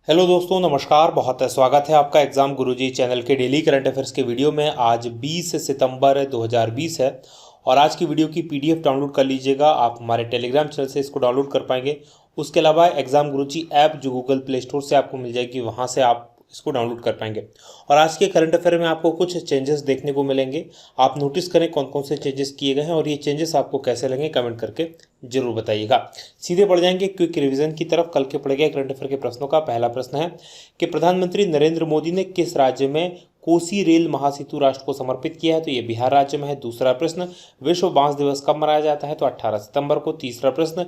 Hello दोस्तों, नमस्कार। बहुत स्वागत है आपका एग्जाम गुरुजी चैनल के डेली करंट अफेयर्स के वीडियो में। आज 20 सितंबर 2020 है और आज की वीडियो की पीडीएफ डाउनलोड कर लीजिएगा। आप हमारे टेलीग्राम चैनल से इसको डाउनलोड कर पाएंगे। उसके अलावा एग्जाम गुरुजी ऐप जो गूगल प्ले स्टोर से आपको मिल जाएगी, वहाँ से आप इसको डाउनलोड कर पाएंगे। और आज के करंट अफेयर में आपको कुछ चेंजेस देखने को मिलेंगे। आप नोटिस करें कौन कौन से चेंजेस किए गए हैं और ये चेंजेस आपको कैसे लगे, कमेंट करके जरूर बताइएगा। सीधे बढ़ जाएंगे क्विक रिवीजन की तरफ। कल के पड़े गए करंट अफेयर के प्रश्नों का पहला प्रश्न है कि प्रधानमंत्री नरेंद्र मोदी ने किस राज्य में कोसी रेल महासेतु राष्ट्र को समर्पित किया है? तो ये बिहार राज्य में है। दूसरा प्रश्न, विश्व बांस दिवस कब मनाया जाता है? तो 18 सितंबर को। तीसरा प्रश्न,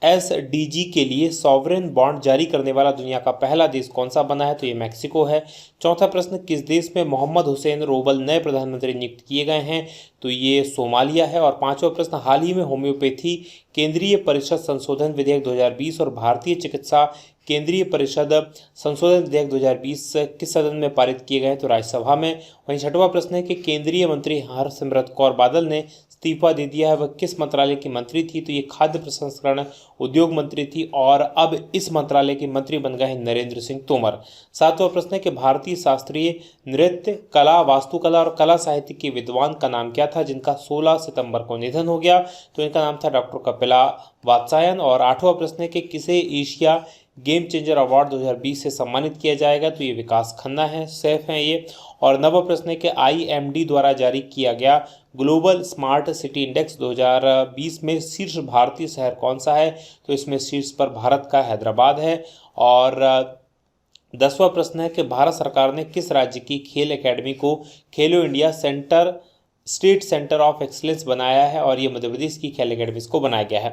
एसडीजी के लिए सॉवरेन बॉन्ड जारी करने वाला दुनिया का पहला देश कौन सा बना है? तो ये मैक्सिको है। चौथा प्रश्न, किस देश में मोहम्मद हुसैन रोबल नए प्रधानमंत्री नियुक्त किए गए हैं? तो ये सोमालिया है। और पांचवा प्रश्न, हाल ही में होम्योपैथी केंद्रीय परिषद संशोधन विधेयक 2020 और भारतीय चिकित्सा केंद्रीय परिषद संशोधन विधेयक 2020 किस सदन में पारित किए गए? तो राज्यसभा में। वहीं छठवां प्रश्न है कि केंद्रीय मंत्री हरसिमरत कौर बादल ने इस्तीफा दे दिया है, वह किस मंत्रालय की मंत्री थी? तो ये खाद्य प्रसंस्करण उद्योग मंत्री थी और अब इस मंत्रालय के मंत्री बन गए हैं नरेंद्र सिंह तोमर। सातवां प्रश्न है कि भारतीय शास्त्रीय नृत्य कला, वास्तुकला और कला साहित्य के विद्वान का नाम क्या था जिनका 16 सितंबर को निधन हो गया? तो इनका नाम था डॉक्टर कपिला वात्स्यायन। और आठवां प्रश्न है कि किसे एशिया गेम चेंजर अवार्ड 2020 से सम्मानित किया जाएगा? तो ये विकास खन्ना है, सेफ हैं ये। और नवा प्रश्न है कि आईएमडी द्वारा जारी किया गया ग्लोबल स्मार्ट सिटी इंडेक्स 2020 में शीर्ष भारतीय शहर कौन सा है? तो इसमें शीर्ष पर भारत का हैदराबाद है। और 10वां प्रश्न है कि भारत सरकार ने किस राज्य की खेल एकेडमी को खेलो India state centre of excellence बनाया है? और ये मध्य प्रदेश की खेल एकेडमी को बनाया गया है।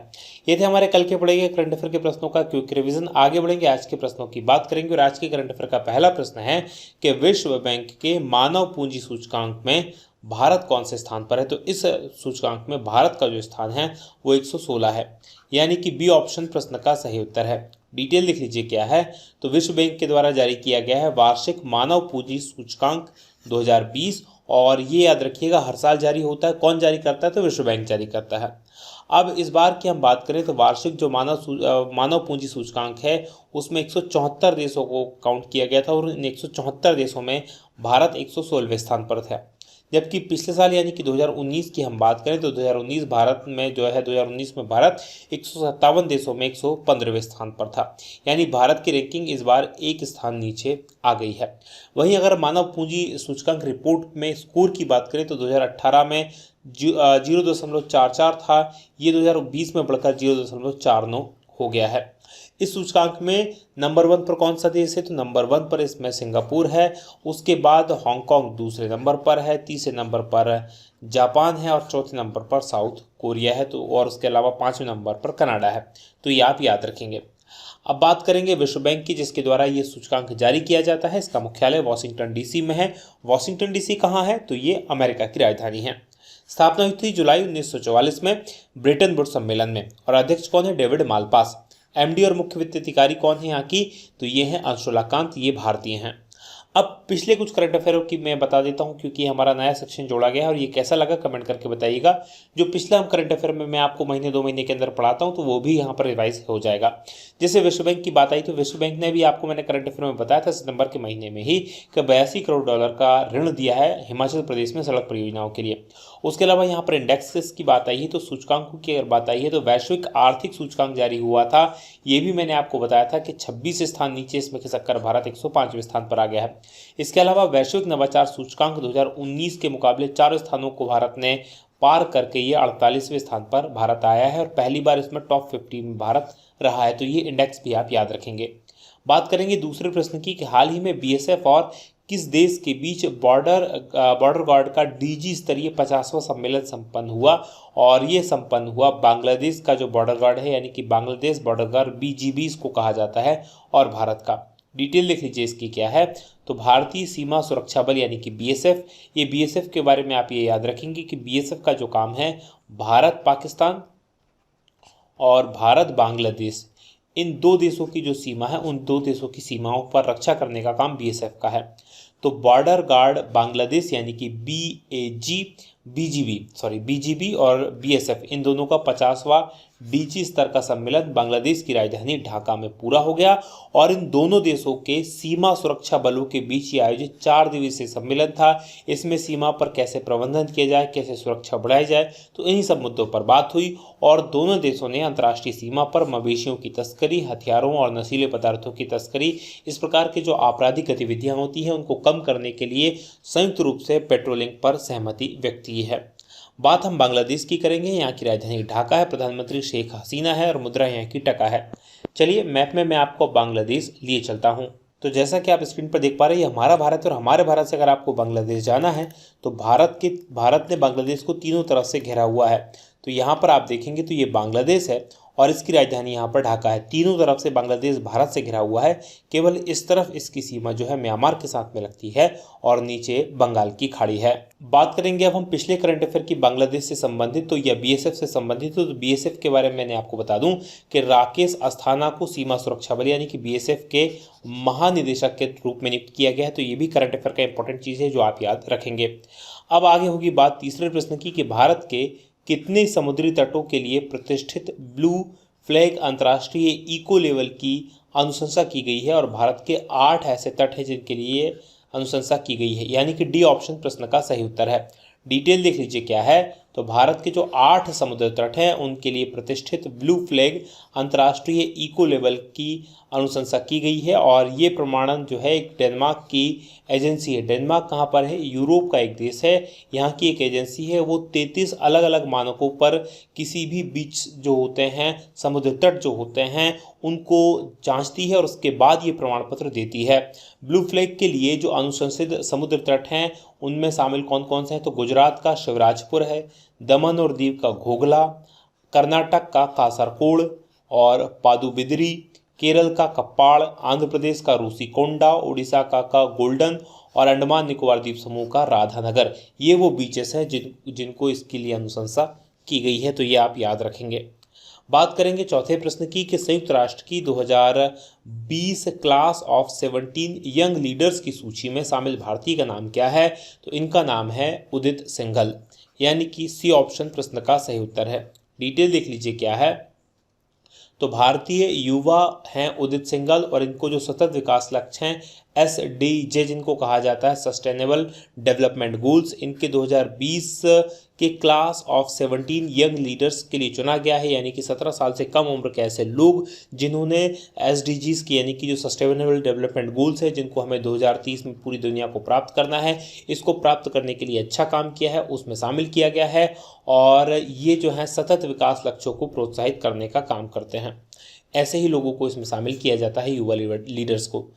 ये थे हमारे कल के पढ़ेंगे करंट अफेयर के प्रश्नों का क्विक रिवीजन। आगे बढ़ेंगे, आज के प्रश्नों की बात करेंगे। और आज के करंट अफेयर का पहला प्रश्न है कि विश्व बैंक के मानव पूंजी सूचकांक में भारत कौन से स्थान पर है? तो इस सूचकांक में भारत का जो स्थान है वो 116 है, यानी कि बी ऑप्शन प्रश्न का सही उत्तर है। डिटेल लिख लीजिए क्या है। तो विश्व बैंक के द्वारा जारी किया गया है वार्षिक मानव पूंजी सूचकांक 2020 और ये याद रखिएगा हर साल जारी होता है। कौन जारी करता है? तो विश्व बैंक जारी करता है। अब इस बार की हम बात करें तो वार्षिक जो मानव पूंजी सूचकांक है उसमें 174 देशों को काउंट किया गया था और इन 174 देशों में भारत 116वें स्थान पर था। जबकि पिछले साल यानी कि 2019 की हम बात करें तो 2019 भारत में जो है 2019 में भारत 157 देशों में 115वें स्थान पर था, यानी भारत की रैंकिंग इस बार एक स्थान नीचे आ गई है। वहीं अगर मानव पूंजी सूचकांक रिपोर्ट में स्कोर की बात करें तो 2018 में 0.44 था, ये 2020 में बढ़कर 0.49 हो गया है। इस सूचकांक में नंबर 1 पर कौन सा देश है? तो नंबर 1 पर इसमें सिंगापुर है, उसके बाद हांगकांग दूसरे नंबर पर है, तीसरे नंबर पर जापान है और चौथे नंबर पर साउथ कोरिया है। तो और उसके अलावा 5वें नंबर पर कनाडा है। तो ये आप याद रखेंगे। अब बात करेंगे विश्व बैंक की, जिसके द्वारा ये सूचकांक जारी किया जाता है। इसका मुख्यालय वॉशिंगटन डीसी में है। वॉशिंगटन डीसी कहाँ है? तो ये अमेरिका की राजधानी है। स्थापना हुई थी जुलाई 1944 में ब्रेटन वुड्स सम्मेलन में। और अध्यक्ष कौन है? David Malpass. एमडी और मुख्य वित्त अधिकारी कौन है यहाँ की? तो ये हैं अंशुला कांत, ये भारतीय हैं। अब पिछले कुछ करंट अफेयरों की मैं बता देता हूँ क्योंकि हमारा नया सेक्शन जोड़ा गया है और ये कैसा लगा कमेंट करके बताइएगा। जो पिछला हम करंट अफेयर में मैं आपको महीने 2 महीने के अंदर पढ़ाता हूँ तो वो भी यहाँ पर रिवाइज हो जाएगा। जैसे विश्व बैंक की बात आई तो विश्व बैंक ने भी आपको मैंने करंट अफेयर में बताया था सितंबर के महीने में ही कि 82 करोड़ डॉलर का ऋण दिया है हिमाचल प्रदेश में सड़क परियोजनाओं के लिए। उसके अलावा यहाँ पर इंडेक्स की बात आई है तो सूचकांकों की अगर बात आई है तो वैश्विक आर्थिक सूचकांक जारी हुआ था। ये भी मैंने आपको बताया था कि 26 स्थान नीचे इसमें खिसककर भारत 105वें स्थान पर आ गया है। इसके अलावा वैश्विक नवाचार सूचकांक 2019 के मुकाबले 4 स्थानों को भारत ने पार करके ये 48वें स्थान पर भारत आया है और पहली बार इसमें टॉप 50 में भारत रहा है। तो ये इंडेक्स भी आप याद रखेंगे। बात करेंगे दूसरे प्रश्न की कि हाल ही में बीएसएफ और किस देश के बीच बॉर्डर गार्ड का डीजी स्तरीय 50वां सम्मेलन संपन्न हुआ? और ये संपन्न हुआ बांग्लादेश का जो बॉर्डर गार्ड है, यानी कि बांग्लादेश बॉर्डर गार्ड बीजीबी इसको कहा जाता है, और भारत का। डिटेल लिख लीजिए इसकी क्या है। तो भारतीय सीमा सुरक्षा बल यानी कि बीएसएफ। ये बीएसएफ के बारे में आप ये याद रखेंगे कि बीएसएफ का जो काम है भारत पाकिस्तान और भारत बांग्लादेश इन 2 देशों की जो सीमा है उन 2 देशों की सीमाओं पर रक्षा करने का काम बीएसएफ का है। तो बॉर्डर गार्ड बांग्लादेश यानी कि बीजीबी और बीएसएफ इन दोनों का 50वां डीजी स्तर का सम्मेलन बांग्लादेश की राजधानी ढाका में पूरा हो गया और इन दोनों देशों के सीमा सुरक्षा बलों के बीच ये आयोजित 4 दिवसीय सम्मेलन था। इसमें सीमा पर कैसे प्रबंधन किया जाए, कैसे सुरक्षा बढ़ाई जाए, तो इन्हीं सब मुद्दों पर बात हुई और दोनों देशों ने अंतर्राष्ट्रीय सीमा पर मवेशियों की तस्करी, हथियारों और नशीले पदार्थों की तस्करी, इस प्रकार की जो आपराधिक गतिविधियां होती हैं उनको कम करने के लिए संयुक्त रूप से पेट्रोलिंग पर सहमति व्यक्त की है। बात हम बांग्लादेश की करेंगे। यहाँ की राजधानी ढाका है, प्रधानमंत्री शेख हसीना है और मुद्रा यहाँ की टका है। चलिए मैप में मैं आपको बांग्लादेश लिए चलता हूँ। तो जैसा कि आप स्क्रीन पर देख पा रहे हैं, ये हमारा भारत है और हमारे भारत से अगर आपको बांग्लादेश जाना है तो भारत ने बांग्लादेश को तीनों तरफ से घेरा हुआ है। तो यहाँ पर आप देखेंगे तो ये बांग्लादेश है और इसकी राजधानी यहाँ पर ढाका है। तीनों तरफ से बांग्लादेश भारत से घिरा हुआ है, केवल इस तरफ इसकी सीमा जो है म्यांमार के साथ में लगती है और नीचे बंगाल की खाड़ी है। बात करेंगे अब हम पिछले करंट अफेयर की बांग्लादेश से संबंधित तो या बीएसएफ से संबंधित। तो बीएसएफ के बारे में मैंने आपको बता दूं कि राकेश अस्थाना को सीमा सुरक्षा बल यानी कि बीएसएफ के महानिदेशक के रूप में नियुक्त किया गया है। तो ये भी करंट अफेयर का इंपॉर्टेंट चीज़ है जो आप याद रखेंगे। अब आगे होगी बात तीसरे प्रश्न की कि भारत के कितने समुद्री तटों के लिए प्रतिष्ठित ब्लू फ्लैग अंतर्राष्ट्रीय इको लेवल की अनुशंसा की गई है, और भारत के 8 ऐसे तट हैं जिनके लिए अनुशंसा की गई है, यानी कि डी ऑप्शन प्रश्न का सही उत्तर है। डिटेल देख लीजिए क्या है। तो भारत के जो 8 समुद्र तट हैं उनके लिए प्रतिष्ठित ब्लू फ्लैग अंतर्राष्ट्रीय इको लेवल की अनुशंसा की गई है और ये प्रमाणन जो है एक डेनमार्क की एजेंसी है। डेनमार्क कहाँ पर है? यूरोप का एक देश है। यहाँ की एक एजेंसी है, वो 33 अलग अलग मानकों पर किसी भी बीच जो होते हैं, समुद्र तट जो होते हैं, उनको जांचती है और उसके बाद ये प्रमाण पत्र देती है। ब्लू फ्लैग के लिए जो अनुशंसित समुद्र तट हैं उनमें शामिल कौन कौन से हैं? तो गुजरात का शिवराजपुर है, दमन और दीव का घोघला, कर्नाटक का कासरकोड और पादुबिद्री, केरल का कप्पाड़, आंध्र प्रदेश का रूसीकोंडा, उड़ीसा का गोल्डन और अंडमान निकोबार द्वीप समूह का राधानगर। ये वो बीचेस हैं जिनको इसके लिए अनुशंसा की गई है। तो ये आप याद रखेंगे। बात करेंगे चौथे प्रश्न की कि संयुक्त राष्ट्र की 2020 क्लास ऑफ 17 यंग लीडर्स की सूची में शामिल भारतीय का नाम क्या है? तो इनका नाम है उदित सिंघल, यानी कि सी ऑप्शन प्रश्न का सही उत्तर है। डिटेल देख लीजिए क्या है। तो भारतीय युवा हैं उदित सिंघल और इनको जो सतत विकास लक्ष्य हैं SDG जिनको कहा जाता है सस्टेनेबल डेवलपमेंट गोल्स, इनके 2020 के क्लास ऑफ 17 यंग लीडर्स के लिए चुना गया है, यानी कि 17 साल से कम उम्र के ऐसे लोग जिन्होंने SDGs की यानी कि जो सस्टेनेबल डेवलपमेंट गोल्स है जिनको हमें 2030 में पूरी दुनिया को प्राप्त करना है, इसको प्राप्त करने के लिए अच्छा काम किया है, उसमें शामिल किया गया है और ये जो है सतत विकास लक्ष्यों को प्रोत्साहित करने का काम करते हैं। ऐसे ही लोगों को इसमें शामिल किया जाता है, युवा लीडर्स को।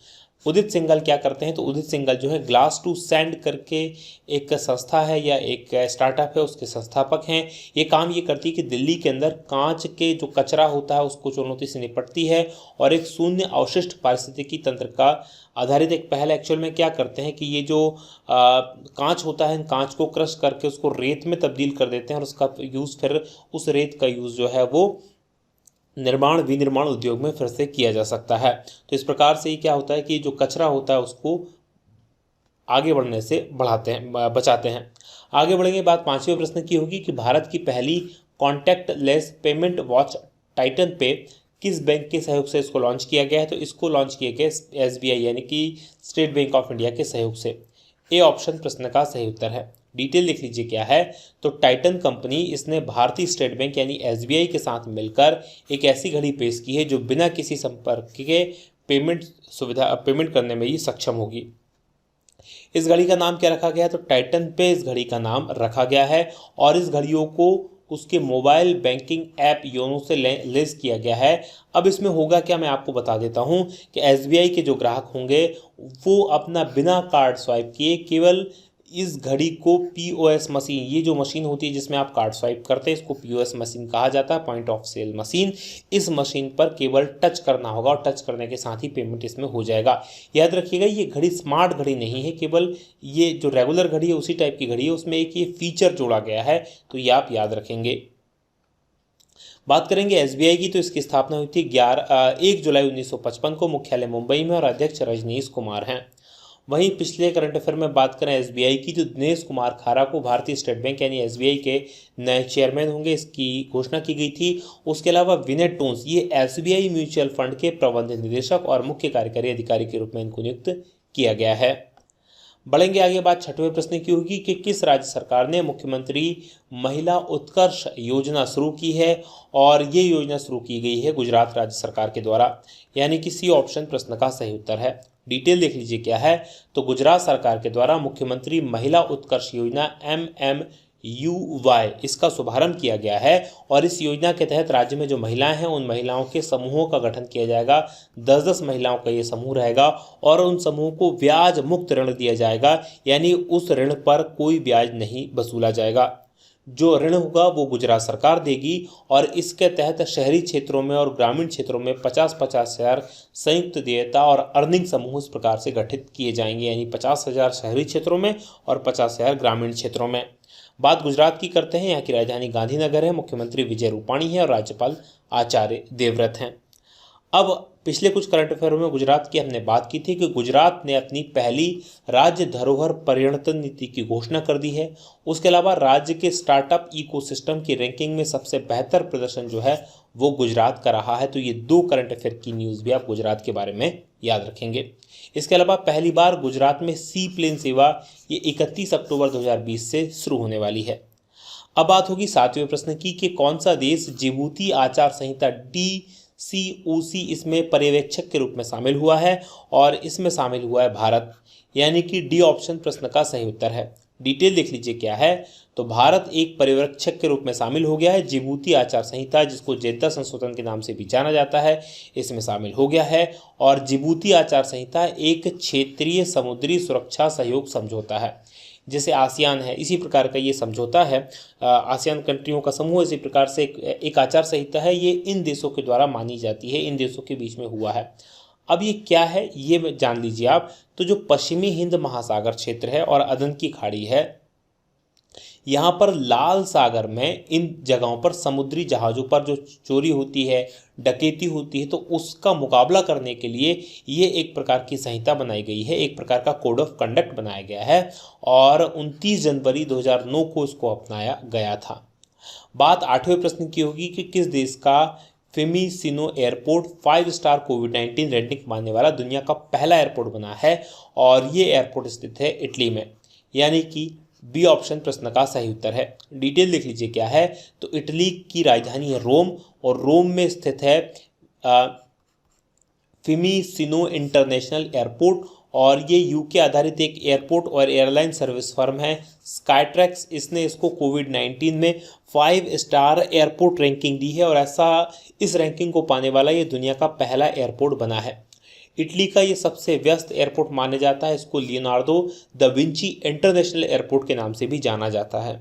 उदित सिंघल क्या करते हैं? तो उदित सिंघल जो है ग्लास टू सैंड करके एक संस्था है या एक स्टार्टअप है, उसके संस्थापक हैं। ये काम ये करती है कि दिल्ली के अंदर कांच के जो कचरा होता है उसको चुनौती से निपटती है और एक शून्य अवशिष्ट पारिस्थितिकी तंत्र का आधारित एक पहल एक्चुअल में क्या करते हैं कि ये जो कांच होता है, कांच को क्रश करके उसको रेत में तब्दील कर देते हैं और उसका यूज़ फिर उस रेत का यूज़ जो है वो निर्माण विनिर्माण उद्योग में फिर से किया जा सकता है। तो इस प्रकार से ही क्या होता है कि जो कचरा होता है उसको आगे बढ़ने से बचाते हैं। आगे बढ़ेंगे, बात 5वें प्रश्न की होगी कि भारत की पहली contact less payment watch Titan पे किस बैंक के सहयोग से इसको लॉन्च किया गया है? तो इसको लॉन्च किया गया SBI यानी कि स्टेट बैंक ऑफ इंडिया के सहयोग से। ए ऑप्शन प्रश्न का सही उत्तर है। डिटेल लिख लीजिए क्या है। तो टाइटन कंपनी इसने भारतीय स्टेट बैंक यानी SBI के साथ मिलकर एक ऐसी घड़ी पेश की है जो बिना किसी संपर्क के पेमेंट करने में ही सक्षम होगी। इस घड़ी का नाम क्या रखा गया है? तो टाइटन पे इस घड़ी का नाम रखा गया है और इस घड़ियों को उसके मोबाइल बैंकिंग ऐप योनो से लेस किया गया है। अब इसमें होगा क्या, मैं आपको बता देता हूं कि SBI के जो ग्राहक होंगे वो अपना बिना कार्ड स्वाइप किए केवल इस घड़ी को POS मशीन, ये जो मशीन होती है जिसमें आप कार्ड स्वाइप करते हैं, इसको POS मशीन कहा जाता है, पॉइंट ऑफ सेल मशीन। इस मशीन पर केवल टच करना होगा और टच करने के साथ ही पेमेंट इसमें हो जाएगा। याद रखिएगा ये घड़ी स्मार्ट घड़ी नहीं है, केवल ये जो रेगुलर घड़ी है उसी टाइप की घड़ी है, उसमें एक ये फीचर जोड़ा गया है, तो ये आप याद रखेंगे। बात करेंगे SBI की, तो इसकी स्थापना हुई थी 1 जुलाई 1955 को, मुख्यालय मुंबई में और अध्यक्ष रजनीश कुमार हैं। वहीं पिछले करंट अफेयर में बात करें एसबीआई की, तो दिनेश कुमार खारा को भारतीय स्टेट बैंक यानी एसबीआई के नए चेयरमैन होंगे, इसकी घोषणा की गई थी। उसके अलावा विनय टोन्स, ये एसबीआई म्यूचुअल फंड के प्रबंध निदेशक और मुख्य कार्यकारी अधिकारी के रूप में इनको नियुक्त किया गया है। बढ़ेंगे आगे, बात छठवें प्रश्न की होगी कि किस राज्य सरकार ने मुख्यमंत्री महिला उत्कर्ष योजना शुरू की है, और ये योजना शुरू की गई है गुजरात राज्य सरकार के द्वारा, यानी कि सी ऑप्शन प्रश्न का सही उत्तर है। डिटेल देख लीजिए क्या है, तो गुजरात सरकार के द्वारा मुख्यमंत्री महिला उत्कर्ष योजना MMUY इसका शुभारंभ किया गया है, और इस योजना के तहत राज्य में जो महिलाएं हैं उन महिलाओं के समूहों का गठन किया जाएगा। 10-10 महिलाओं का ये समूह रहेगा, और उन समूहों को ब्याज मुक्त ऋण दिया जाएगा, यानी उस ऋण पर कोई ब्याज नहीं वसूला जाएगा। जो ऋण होगा वो गुजरात सरकार देगी, और इसके तहत शहरी क्षेत्रों में और ग्रामीण क्षेत्रों में 50-50 हज़ार संयुक्त देयता और अर्निंग समूह इस प्रकार से गठित किए जाएंगे, यानी 50,000 शहरी क्षेत्रों में और 50,000 ग्रामीण क्षेत्रों में। बात गुजरात की करते हैं। यहाँ की राजधानी गांधीनगर है, मुख्यमंत्री विजय रूपाणी है और राज्यपाल आचार्य देवव्रत हैं। अब पिछले कुछ करंट अफेयर में गुजरात की हमने बात की थी कि गुजरात ने अपनी पहली राज्य धरोहर पर्यटन नीति की घोषणा कर दी है। उसके अलावा राज्य के स्टार्टअप इकोसिस्टम की रैंकिंग में सबसे बेहतर प्रदर्शन जो है वो गुजरात का रहा है। तो ये 2 करंट अफेयर की न्यूज़ भी आप गुजरात के बारे में याद रखेंगे। इसके अलावा पहली बार गुजरात में सी प्लेन सेवा ये 31 अक्टूबर 2020 से शुरू होने वाली है। अब बात होगी 7वें प्रश्न की कि कौन सा देश जिबूती आचार संहिता DCOC इसमें पर्यवेक्षक के रूप में शामिल हुआ है, और इसमें शामिल हुआ है भारत, यानी कि डी ऑप्शन प्रश्न का सही उत्तर है। डिटेल देख लीजिए क्या है, तो भारत एक पर्यवेक्षक के रूप में शामिल हो गया है। जिबूती आचार संहिता, जिसको जेद्दा संशोधन के नाम से भी जाना जाता है, इसमें शामिल हो गया है। और जिबूती आचार संहिता एक क्षेत्रीय समुद्री सुरक्षा सहयोग समझौता है, जैसे आसियान है इसी प्रकार का ये समझौता है, आसियान कंट्रियों का समूह। इसी प्रकार से एक आचार संहिता है, ये इन देशों के द्वारा मानी जाती है, इन देशों के बीच में हुआ है। अब ये क्या है ये जान लीजिए आप। तो जो पश्चिमी हिंद महासागर क्षेत्र है और अदन की खाड़ी है, यहाँ पर लाल सागर में इन जगहों पर समुद्री जहाज़ों पर जो चोरी होती है, डकैती होती है, तो उसका मुकाबला करने के लिए ये एक प्रकार की संहिता बनाई गई है, एक प्रकार का कोड ऑफ कंडक्ट बनाया गया है, और 29 जनवरी 2009 को इसको अपनाया गया था। बात 8वें प्रश्न की होगी कि किस देश का फिमिसिनो एयरपोर्ट 5 स्टार कोविड-19 रेटिंग मानने वाला दुनिया का पहला एयरपोर्ट बना है, और ये एयरपोर्ट स्थित है इटली में, यानी कि बी ऑप्शन प्रश्न का सही उत्तर है। डिटेल देख लीजिए क्या है, तो इटली की राजधानी है रोम, और रोम में स्थित है फिमिसिनो इंटरनेशनल एयरपोर्ट, और ये यूके आधारित एक एयरपोर्ट और एयरलाइन सर्विस फर्म है स्काईट्रैक्स। इसने इसको कोविड-19 में 5 स्टार एयरपोर्ट रैंकिंग दी है, और ऐसा इस रैंकिंग को पाने वाला ये दुनिया का पहला एयरपोर्ट बना है। इटली का ये सबसे व्यस्त एयरपोर्ट माना जाता है, इसको Leonardo da Vinci international airport के नाम से भी जाना जाता है।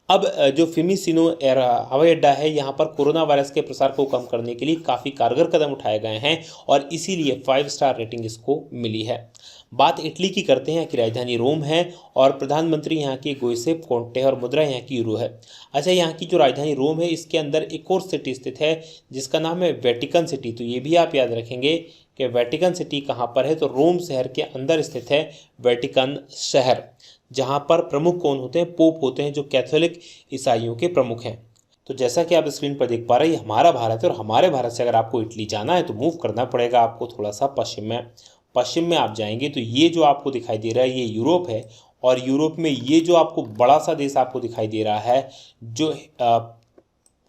अब जो फिमिसिनो हवाई अड्डा है, यहाँ पर कोरोना वायरस के प्रसार को कम करने के लिए काफ़ी कारगर कदम उठाए गए हैं, और इसीलिए 5 स्टार रेटिंग इसको मिली है। बात इटली की करते हैं कि राजधानी रोम है, और प्रधानमंत्री यहाँ की गोसेप कोंटे, और मुद्रा यहाँ की यूरो है। अच्छा, यहाँ की जो राजधानी रोम है इसके अंदर एक और सिटी स्थित है जिसका नाम है वेटिकन सिटी। तो ये भी आप याद रखेंगे कि वेटिकन सिटी कहाँ पर है, तो रोम शहर के अंदर स्थित है वेटिकन शहर, जहाँ पर प्रमुख कौन होते हैं, पोप होते हैं, जो कैथोलिक ईसाइयों के प्रमुख हैं। तो जैसा कि आप स्क्रीन पर देख पा रहे हैं, ये हमारा भारत है, और हमारे भारत से अगर आपको इटली जाना है तो मूव करना पड़ेगा आपको थोड़ा सा पश्चिम में आप जाएंगे तो ये जो आपको दिखाई दे रहा है ये यूरोप है, और यूरोप में ये जो आपको बड़ा सा देश आपको दिखाई दे रहा है जो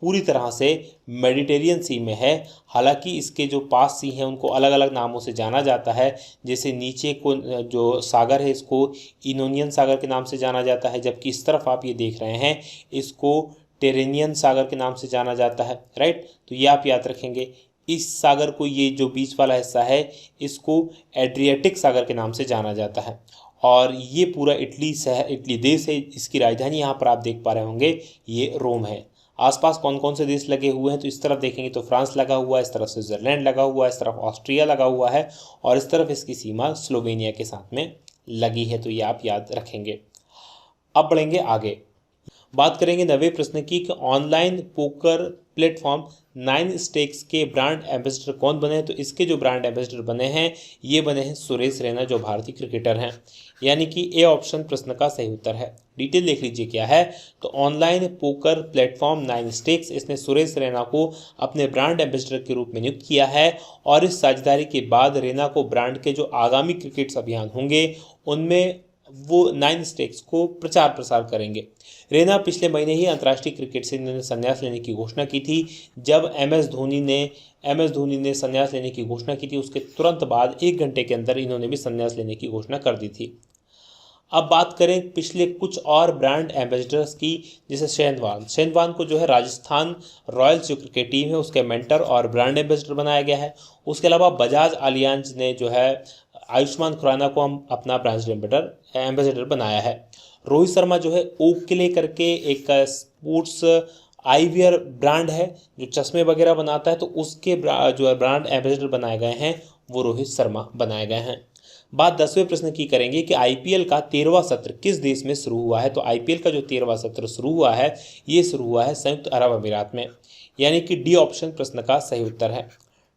पूरी तरह से मेडिटेरियन सी में है। हालांकि इसके जो पास सी हैं उनको अलग अलग नामों से जाना जाता है, जैसे नीचे को जो सागर है इसको इनोनियन सागर के नाम से जाना जाता है, जबकि इस तरफ आप ये देख रहे हैं इसको टेरेनियन सागर के नाम से जाना जाता है, राइट। तो ये आप याद रखेंगे। इस सागर को, ये जो बीच वाला हिस्सा है इसको एड्रियाटिक सागर के नाम से जाना जाता है, और ये पूरा इटली देश है। इसकी राजधानी यहाँ पर आप देख पा रहे होंगे ये रोम है। आसपास कौन कौन से देश लगे हुए हैं, तो इस तरफ देखेंगे तो फ्रांस लगा हुआ है, इस तरफ स्विट्जरलैंड लगा हुआ है, इस तरफ ऑस्ट्रिया लगा हुआ है, और इस तरफ इसकी सीमा स्लोवेनिया के साथ में लगी है। तो ये आप याद रखेंगे। अब बढ़ेंगे आगे, बात करेंगे 90वें प्रश्न की कि ऑनलाइन पोकर प्लेटफॉर्म 9 स्टेक्स के ब्रांड एम्बेसडर कौन बने हैं? तो इसके जो ब्रांड एम्बेसडर बने हैं ये बने हैं सुरेश रैना, जो भारतीय क्रिकेटर हैं। यानी कि ए ऑप्शन प्रश्न का सही उत्तर है। डिटेल देख लीजिए क्या है। तो ऑनलाइन पोकर प्लेटफॉर्म 9 स्टेक्स, इसने सुरेश रैना को अपने ब्रांड एम्बेसडर के रूप में नियुक्त किया है और इस साझेदारी के बाद रैना को ब्रांड के जो आगामी क्रिकेट अभियान होंगे उनमें वो 9 स्टेक्स को प्रचार प्रसार करेंगे। रैना पिछले महीने ही अंतर्राष्ट्रीय क्रिकेट से इन्होंने संन्यास लेने की घोषणा की थी। जब एम एस धोनी ने संन्यास लेने की घोषणा की थी उसके तुरंत बाद 1 घंटे के अंदर इन्होंने भी संन्यास लेने की घोषणा कर दी थी। अब बात करें पिछले कुछ और ब्रांड एम्बेसडर्स की, जैसे शेन वॉर्न को जो है राजस्थान रॉयल्स जो क्रिकेट टीम है उसके मेंटर और ब्रांड एम्बेसडर बनाया गया है। उसके अलावा बजाज अलियांज ने जो है आयुष्मान खुराना को हम अपना ब्रांड एम्बेसडर बनाया है। रोहित शर्मा जो है ओकले करके एक स्पोर्ट्स आईवियर ब्रांड है जो चश्मे वगैरह बनाता है, तो उसके जो है ब्रांड एम्बेसडर बनाए गए हैं वो रोहित शर्मा बनाए गए हैं। बात 10वें प्रश्न की करेंगे कि आईपीएल का 13वां सत्र किस देश में शुरू हुआ है? तो आईपीएल का जो 13वां सत्र शुरू हुआ है ये शुरू हुआ है संयुक्त अरब अमीरात में। यानी कि डी ऑप्शन प्रश्न का सही उत्तर है।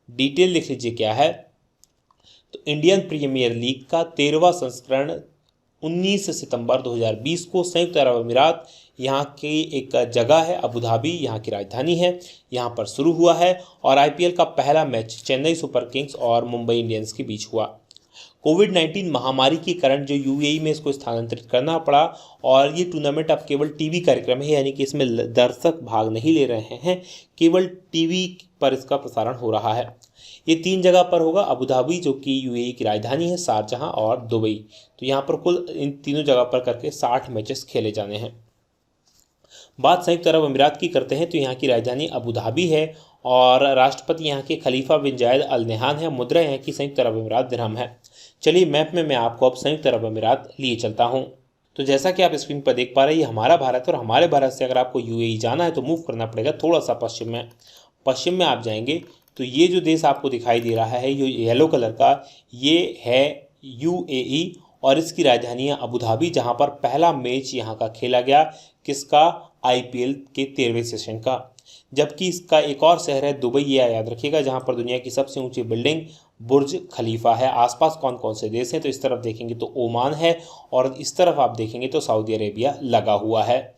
डिटेल लिख लीजिए क्या है। तो इंडियन प्रीमियर लीग का 13वां संस्करण 19 सितंबर 2020 को संयुक्त अरब अमीरात, यहाँ की एक जगह है अबू धाबी, यहाँ की राजधानी है, यहाँ पर शुरू हुआ है। और आईपीएल का पहला मैच चेन्नई सुपर किंग्स और मुंबई इंडियंस के बीच हुआ। कोविड-19 महामारी के कारण जो यूएई में इसको स्थानांतरित करना पड़ा और ये टूर्नामेंट अब केवल टीवी कार्यक्रम है, यानी कि इसमें दर्शक भाग नहीं ले रहे हैं, केवल टीवी पर इसका प्रसारण हो रहा है। ये 3 जगह पर होगा, अबू धाबी जो कि यूएई की राजधानी है, शारजहां और दुबई। तो यहाँ पर कुल इन तीनों जगह पर करके 60 मैचेस खेले जाने हैं। बात संयुक्त अरब अमीरात की करते हैं तो यहाँ की राजधानी अबू धाबी है और राष्ट्रपति यहाँ के खलीफा बिन जायद अल नहयान है। मुद्रा यहाँ की संयुक्त अरब अमीरात दिरहम है। चलिए मैप में मैं आपको अब संयुक्त अरब अमीरात लिए चलता हूँ। तो जैसा कि आप स्क्रीन पर देख पा रहे हैं ये हमारा भारत है और हमारे भारत से अगर आपको यूएई जाना है तो मूव करना पड़ेगा थोड़ा सा पश्चिम में आप जाएंगे तो ये जो देश आपको दिखाई दे रहा है ये येलो कलर का, ये है यूएई और इसकी राजधानी है अबू धाबी, जहाँ पर पहला मैच यहाँ का खेला गया किसका? आईपीएल के 13वें सेशन का। जबकि इसका एक और शहर है दुबई, ये याद रखिएगा, जहाँ पर दुनिया की सबसे ऊंची बिल्डिंग बुर्ज खलीफा है। आसपास कौन कौन से देश हैं? तो इस तरफ देखेंगे तो ओमान है और इस तरफ आप देखेंगे तो सऊदी अरेबिया लगा हुआ है।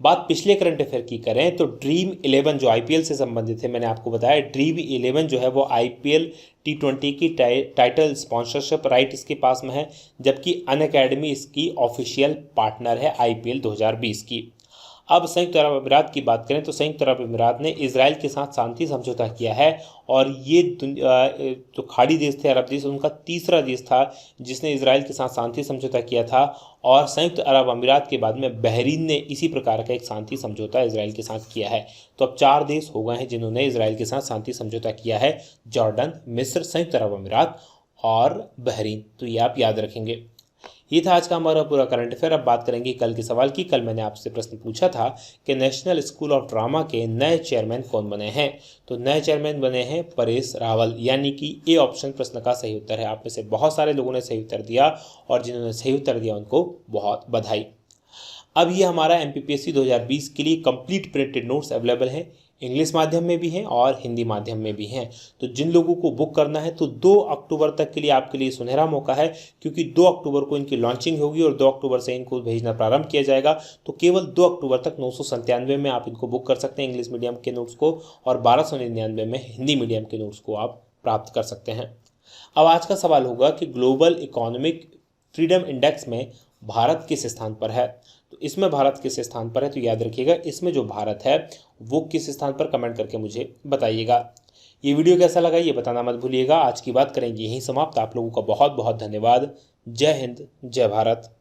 बात पिछले करंट अफेयर की करें तो ड्रीम 11 जो आईपीएल से संबंधित है, मैंने आपको बताया ड्रीम 11 जो है वो आईपीएल T20 की टाइटल स्पॉन्सरशिप राइट इसके पास में है, जबकि अनअकैडमी इसकी ऑफिशियल पार्टनर है आईपीएल 2020 की। अब संयुक्त अरब अमीरात की बात करें तो संयुक्त अरब अमीरात ने इजराइल के साथ शांति समझौता किया है और ये जो खाड़ी देश थे अरब देश, उनका तीसरा देश था जिसने इजराइल के साथ शांति समझौता किया था। और संयुक्त अरब अमीरात के बाद में बहरीन ने इसी प्रकार का एक शांति समझौता इजराइल के साथ किया है। तो अब 4 देश हो गए हैं जिन्होंने इजराइल के साथ शांति समझौता किया है, जॉर्डन, मिस्र, संयुक्त अरब अमीरात और बहरीन। तो ये आप याद रखेंगे। ये था आज का हमारा पूरा करंट अफेयर। अब बात करेंगे कल के सवाल की। कल मैंने आपसे प्रश्न पूछा था कि नेशनल स्कूल ऑफ ड्रामा के नए चेयरमैन कौन बने हैं? तो नए चेयरमैन बने हैं परेश रावल, यानी कि ए ऑप्शन प्रश्न का सही उत्तर है। आप में से बहुत सारे लोगों ने सही उत्तर दिया और जिन्होंने सही उत्तर दिया उनको बहुत बधाई। अब ये हमारा एमपीपीएससी 2020 के लिए कंप्लीट प्रिंटेड नोट्स अवेलेबल हैं, इंग्लिश माध्यम में भी हैं और हिंदी माध्यम में भी हैं। तो जिन लोगों को बुक करना है तो 2 अक्टूबर तक के लिए आपके लिए सुनहरा मौका है, क्योंकि 2 अक्टूबर को इनकी लॉन्चिंग होगी और 2 अक्टूबर से इनको भेजना प्रारंभ किया जाएगा। तो केवल 2 अक्टूबर तक 997 में आप इनको बुक कर सकते हैं इंग्लिश मीडियम के नोट्स को, और 1299 में हिंदी मीडियम के नोट्स को आप प्राप्त कर सकते हैं। अब आज का सवाल होगा कि ग्लोबल इकोनॉमिक फ्रीडम इंडेक्स में भारत किस स्थान पर है? तो इसमें भारत किस स्थान पर है? तो याद रखिएगा इसमें जो भारत है वो किस स्थान पर, कमेंट करके मुझे बताइएगा। ये वीडियो कैसा लगा ये बताना मत भूलिएगा। आज की बात करेंगे यहीं समाप्त। आप लोगों का बहुत बहुत धन्यवाद। जय हिंद, जय भारत।